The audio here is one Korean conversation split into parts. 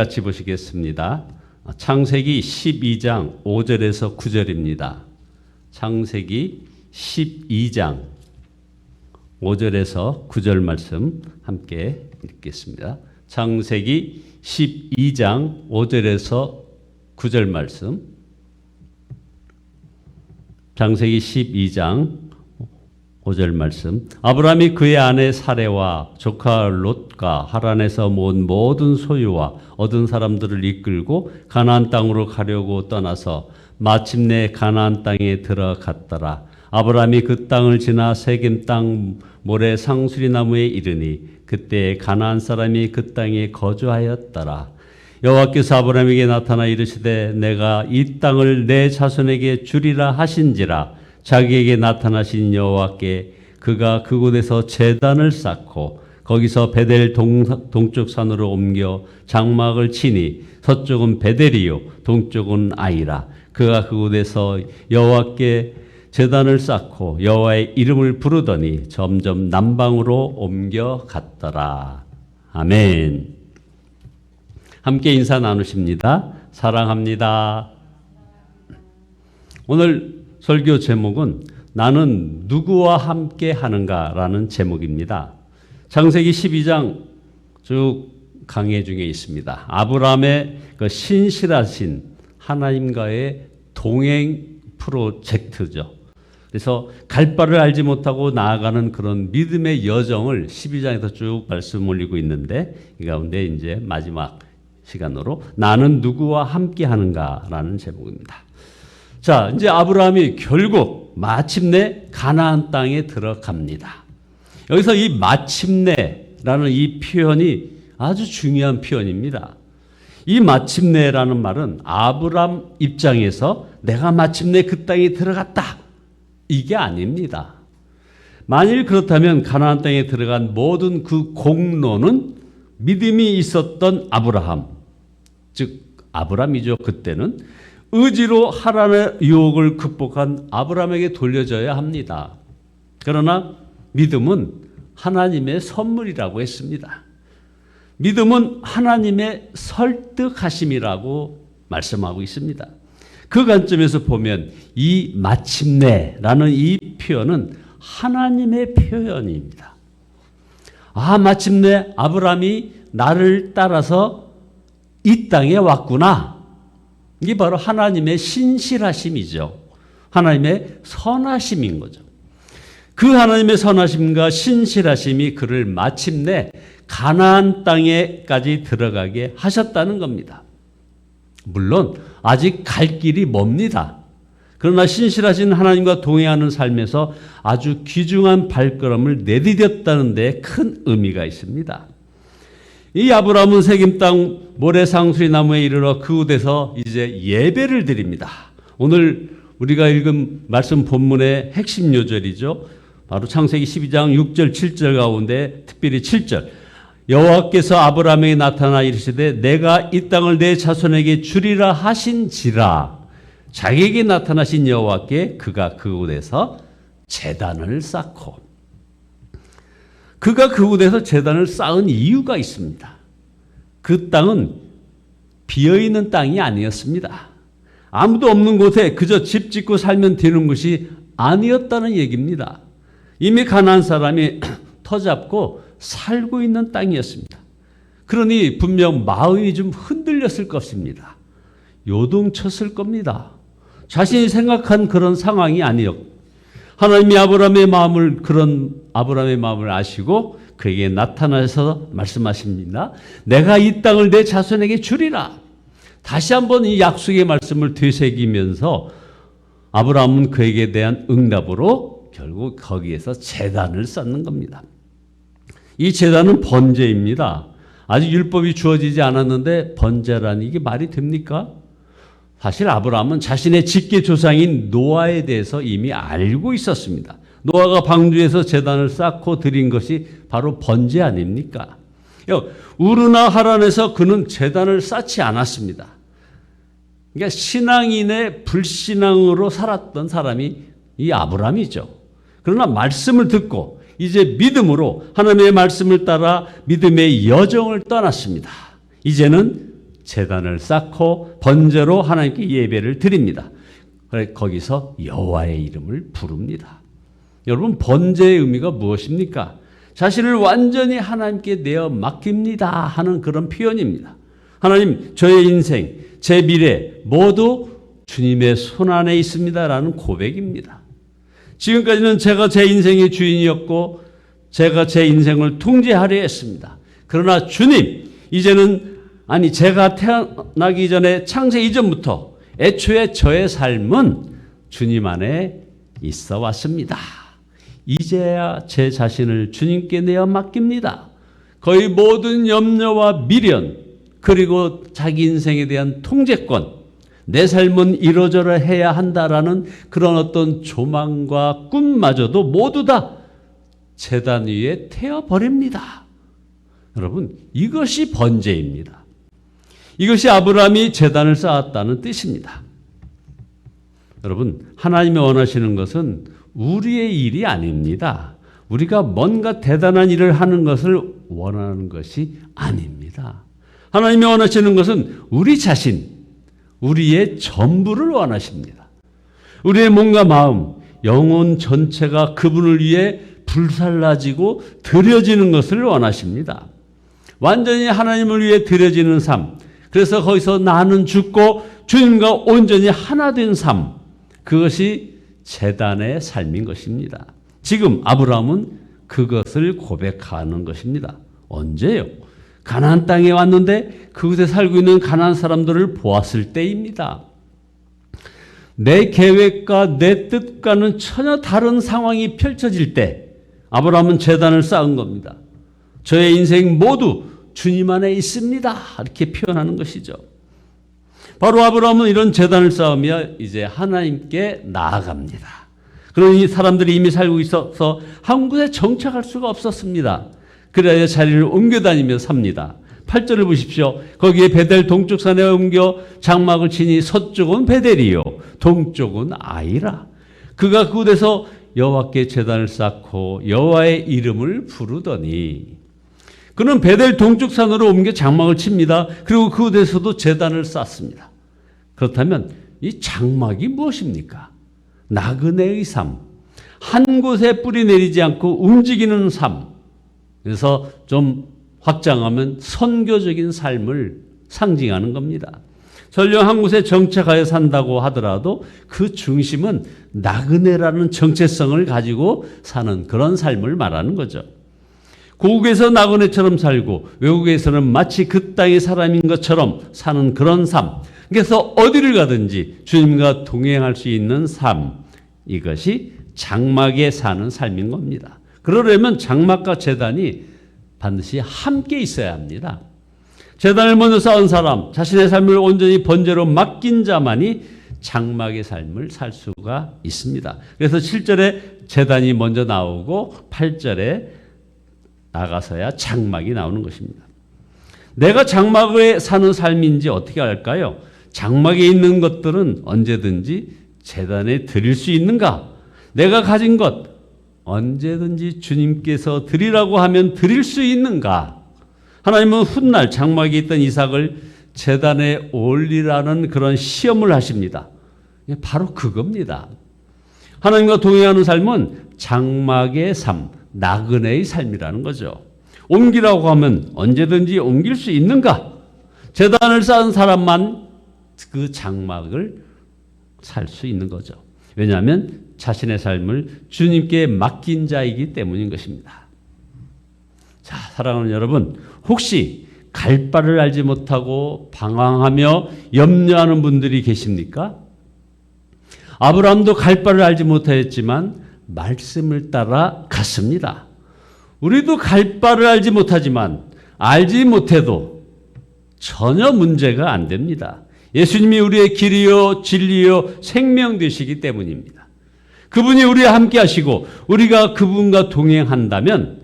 같이 보시겠습니다. 창세기 12장 5절에서 9절입니다. 창세기 12장 5절에서 9절 말씀 함께 읽겠습니다. 창세기 12장 5절에서 9절 말씀. 창세기 12장 5절 말씀. 아브라함이 그의 아내 사레와 조카 롯과 하란에서 모은 모든 소유와 얻은 사람들을 이끌고 가나안 땅으로 가려고 떠나서 마침내 가나안 땅에 들어갔더라. 아브라함이 그 땅을 지나 세겜 땅 모래 상수리 나무에 이르니 그때 가나안 사람이 그 땅에 거주하였더라. 여호와께서 아브라함에게 나타나 이르시되 내가 이 땅을 내 자손에게 주리라 하신지라. 자기에게 나타나신 여호와께 그가 그곳에서 제단을 쌓고 거기서 베델 동쪽 산으로 옮겨 장막을 치니 서쪽은 베델이요 동쪽은 아이라. 그가 그곳에서 여호와께 제단을 쌓고 여호와의 이름을 부르더니 점점 남방으로 옮겨갔더라. 아멘. 함께 인사 나누십니다. 사랑합니다. 오늘 설교 제목은 나는 누구와 함께 하는가라는 제목입니다. 창세기 12장 쭉 강해 중에 있습니다. 아브라함의 그 신실하신 하나님과의 동행 프로젝트죠. 그래서 갈 바를 알지 못하고 나아가는 그런 믿음의 여정을 12장에서 쭉 말씀 올리고 있는데 이 가운데 이제 마지막 시간으로 나는 누구와 함께 하는가라는 제목입니다. 자, 이제 아브라함이 결국 마침내 가나안 땅에 들어갑니다. 여기서 이 마침내라는 이 표현이 아주 중요한 표현입니다. 이 마침내라는 말은 아브라함 입장에서 내가 마침내 그 땅에 들어갔다. 이게 아닙니다. 만일 그렇다면 가나안 땅에 들어간 모든 그 공로는 믿음이 있었던 아브라함, 즉 아브라함이죠. 그때는 의지로 하란의 유혹을 극복한 아브라함에게 돌려져야 합니다. 그러나 믿음은 하나님의 선물이라고 했습니다. 믿음은 하나님의 설득하심이라고 말씀하고 있습니다. 그 관점에서 보면 이 마침내라는 이 표현은 하나님의 표현입니다. 아, 마침내 아브라함이 나를 따라서 이 땅에 왔구나. 이게 바로 하나님의 신실하심이죠. 하나님의 선하심인 거죠. 그 하나님의 선하심과 신실하심이 그를 마침내 가나안 땅에까지 들어가게 하셨다는 겁니다. 물론 아직 갈 길이 멉니다. 그러나 신실하신 하나님과 동행하는 삶에서 아주 귀중한 발걸음을 내디뎠다는 데 큰 의미가 있습니다. 이 아브라함은 세겜 땅 모래상수리 나무에 이르러 그곳에서 이제 예배를 드립니다. 오늘 우리가 읽은 말씀 본문의 핵심 요절이죠. 바로 창세기 12장 6절 7절 가운데 특별히 7절. 여호와께서 아브라함에게 나타나 이르시되 내가 이 땅을 내 자손에게 주리라 하신지라. 자기에게 나타나신 여호와께 그가 그곳에서 제단을 쌓고 그가 그곳에서 제단을 쌓은 이유가 있습니다. 그 땅은 비어있는 땅이 아니었습니다. 아무도 없는 곳에 그저 집 짓고 살면 되는 것이 아니었다는 얘기입니다. 이미 가나안 사람이 터잡고 살고 있는 땅이었습니다. 그러니 분명 마음이 좀 흔들렸을 것입니다. 요동쳤을 겁니다. 자신이 생각한 그런 상황이 아니었고 하나님이 아브라함의 마음을 아시고 그에게 나타나서 말씀하십니다. 내가 이 땅을 내 자손에게 주리라. 다시 한번 이 약속의 말씀을 되새기면서 아브라함은 그에게 대한 응답으로 결국 거기에서 제단을 쌓는 겁니다. 이 제단은 번제입니다. 아직 율법이 주어지지 않았는데 번제라니 이게 말이 됩니까? 사실 아브라함은 자신의 직계 조상인 노아에 대해서 이미 알고 있었습니다. 노아가 방주에서 제단을 쌓고 드린 것이 바로 번제 아닙니까? 우르나 하란에서 그는 제단을 쌓지 않았습니다. 그러니까 신앙인의 불신앙으로 살았던 사람이 이 아브라함이죠. 그러나 말씀을 듣고 이제 믿음으로 하나님의 말씀을 따라 믿음의 여정을 떠났습니다. 이제는 제단을 쌓고 번제로 하나님께 예배를 드립니다. 그래 거기서 여호와의 이름을 부릅니다. 여러분 번제의 의미가 무엇입니까? 자신을 완전히 하나님께 내어 맡깁니다 하는 그런 표현입니다. 하나님, 저의 인생, 제 미래 모두 주님의 손안에 있습니다라는 고백입니다. 지금까지는 제가 제 인생의 주인이었고 제가 제 인생을 통제하려 했습니다. 그러나 주님, 이제는 제가 태어나기 전에 창세 이전부터 애초에 저의 삶은 주님 안에 있어 왔습니다. 이제야 제 자신을 주님께 내어 맡깁니다. 거의 모든 염려와 미련 그리고 자기 인생에 대한 통제권, 내 삶은 이러저러 해야 한다라는 그런 어떤 조망과 꿈마저도 모두 다 제단 위에 태워버립니다. 여러분, 이것이 번제입니다. 이것이 아브라함이 제단을 쌓았다는 뜻입니다. 여러분, 하나님이 원하시는 것은 우리의 일이 아닙니다. 우리가 뭔가 대단한 일을 하는 것을 원하는 것이 아닙니다. 하나님이 원하시는 것은 우리 자신, 우리의 전부를 원하십니다. 우리의 몸과 마음, 영혼 전체가 그분을 위해 불살라지고 드려지는 것을 원하십니다. 완전히 하나님을 위해 드려지는 삶, 그래서 거기서 나는 죽고 주님과 온전히 하나 된 삶, 그것이 제단의 삶인 것입니다. 지금 아브라함은 그것을 고백하는 것입니다. 언제요? 가나안 땅에 왔는데 그곳에 살고 있는 가나안 사람들을 보았을 때입니다. 내 계획과 내 뜻과는 전혀 다른 상황이 펼쳐질 때 아브라함은 제단을 쌓은 겁니다. 저의 인생 모두 주님 안에 있습니다. 이렇게 표현하는 것이죠. 바로 아브라함은 이런 제단을 쌓으며 이제 하나님께 나아갑니다. 그러니 사람들이 이미 살고 있어서 한 곳에 정착할 수가 없었습니다. 그래야 자리를 옮겨 다니며 삽니다. 8절을 보십시오. 거기에 베델 동쪽 산에 옮겨 장막을 치니 서쪽은 베델이요 동쪽은 아이라. 그가 그곳에서 여호와께 제단을 쌓고 여호와의 이름을 부르더니, 그는 베델 동쪽 산으로 옮겨 장막을 칩니다. 그리고 그곳에서도 제단을 쌓습니다. 그렇다면 이 장막이 무엇입니까? 나그네의 삶, 한 곳에 뿌리 내리지 않고 움직이는 삶. 그래서 좀 확장하면 선교적인 삶을 상징하는 겁니다. 설령 한 곳에 정착하여 산다고 하더라도 그 중심은 나그네라는 정체성을 가지고 사는 그런 삶을 말하는 거죠. 고국에서 나그네처럼 살고 외국에서는 마치 그 땅의 사람인 것처럼 사는 그런 삶. 그래서 어디를 가든지 주님과 동행할 수 있는 삶. 이것이 장막에 사는 삶인 겁니다. 그러려면 장막과 제단이 반드시 함께 있어야 합니다. 제단을 먼저 쌓은 사람, 자신의 삶을 온전히 번제로 맡긴 자만이 장막의 삶을 살 수가 있습니다. 그래서 7절에 제단이 먼저 나오고 8절에 나가서야 장막이 나오는 것입니다. 내가 장막에 사는 삶인지 어떻게 알까요? 장막에 있는 것들은 언제든지 제단에 드릴 수 있는가? 내가 가진 것 언제든지 주님께서 드리라고 하면 드릴 수 있는가? 하나님은 훗날 장막에 있던 이삭을 제단에 올리라는 그런 시험을 하십니다. 바로 그겁니다. 하나님과 동행하는 삶은 장막의 삶, 나그네의 삶이라는 거죠. 옮기라고 하면 언제든지 옮길 수 있는가? 제단을 쌓은 사람만 그 장막을 살 수 있는 거죠. 왜냐하면 자신의 삶을 주님께 맡긴 자이기 때문인 것입니다. 자, 사랑하는 여러분, 혹시 갈 바를 알지 못하고 방황하며 염려하는 분들이 계십니까? 아브라함도 갈 바를 알지 못하였지만 말씀을 따라 갔습니다. 우리도 갈 바를 알지 못하지만 알지 못해도 전혀 문제가 안 됩니다. 예수님이 우리의 길이요 진리요 생명 되시기 때문입니다. 그분이 우리와 함께 하시고 우리가 그분과 동행한다면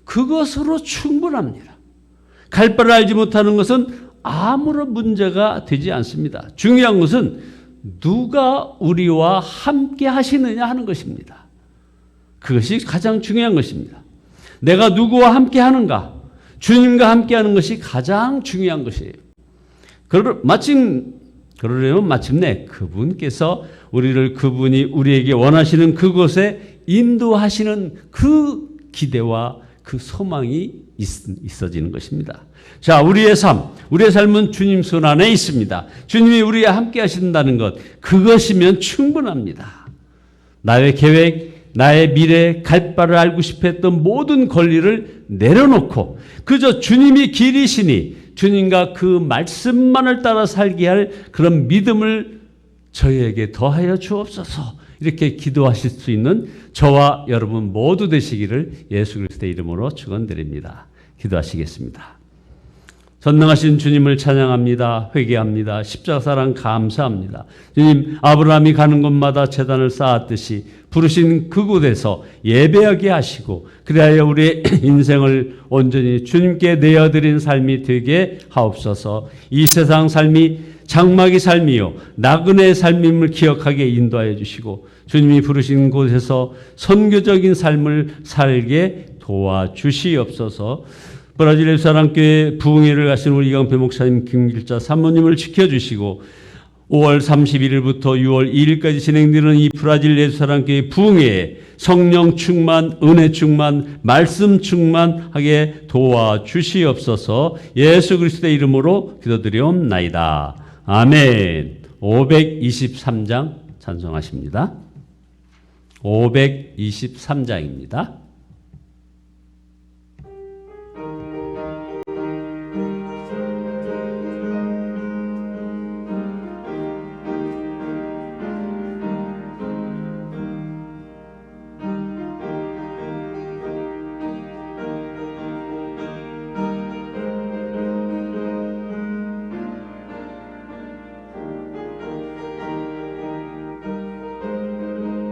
그것으로 충분합니다. 갈 바를 알지 못하는 것은 아무런 문제가 되지 않습니다. 중요한 것은 누가 우리와 함께 하시느냐 하는 것입니다. 그것이 가장 중요한 것입니다. 내가 누구와 함께 하는가? 주님과 함께 하는 것이 가장 중요한 것이에요. 그러려면 마침내 그분께서 그분이 우리에게 원하시는 그곳에 인도하시는 그 기대와 그 소망이 있어지는 것입니다. 자, 우리의 삶은 주님 손 안에 있습니다. 주님이 우리와 함께 하신다는 것, 그것이면 충분합니다. 나의 계획, 나의 미래, 갈 바를 알고 싶어 했던 모든 권리를 내려놓고 그저 주님이 길이시니 주님과 그 말씀만을 따라 살게 할 그런 믿음을 저희에게 더하여 주옵소서. 이렇게 기도하실 수 있는 저와 여러분 모두 되시기를 예수 그리스도의 이름으로 축원드립니다. 기도하시겠습니다. 전능하신 주님을 찬양합니다. 회개합니다. 십자가 사랑 감사합니다. 주님, 아브라함이 가는 곳마다 제단을 쌓았듯이 부르신 그곳에서 예배하게 하시고 그리하여 우리의 인생을 온전히 주님께 내어드린 삶이 되게 하옵소서. 이 세상 삶이 장막의 삶이요 나그네의 삶임을 기억하게 인도하여 주시고 주님이 부르신 곳에서 선교적인 삶을 살게 도와주시옵소서. 브라질 예수사랑교회 부흥회를 가신 우리 이강배 목사님, 김길자 사모님을 지켜주시고 5월 31일부터 6월 2일까지 진행되는 이 브라질 예수사랑교회 부흥회에 성령 충만, 은혜 충만, 말씀 충만하게 도와주시옵소서. 예수 그리스도의 이름으로 기도드리옵나이다. 아멘. 523장 찬송하십니다. 523장입니다.